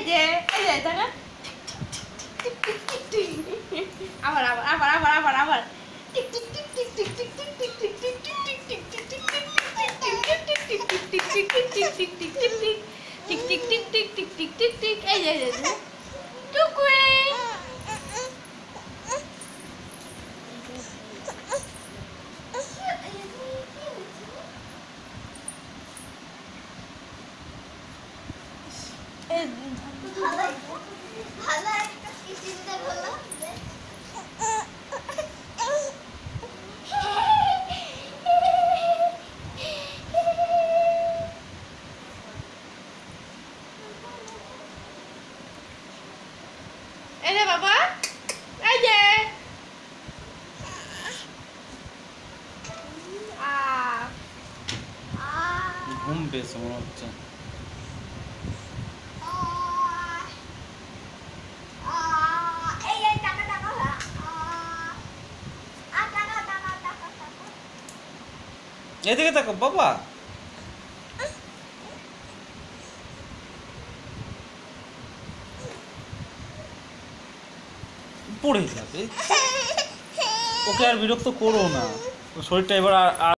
যে দেখা আবার আবার আবার আবার আবার আবার ভালো একটা কি চিন্তা হলো এই যে বাবা এই যে ঘুম পেয়েছে মনে হচ্ছে। এদিকে তাকো বাবা। পড়ে যাবে, ওকে আর বিরক্ত করো না, শরীরটা এবার আর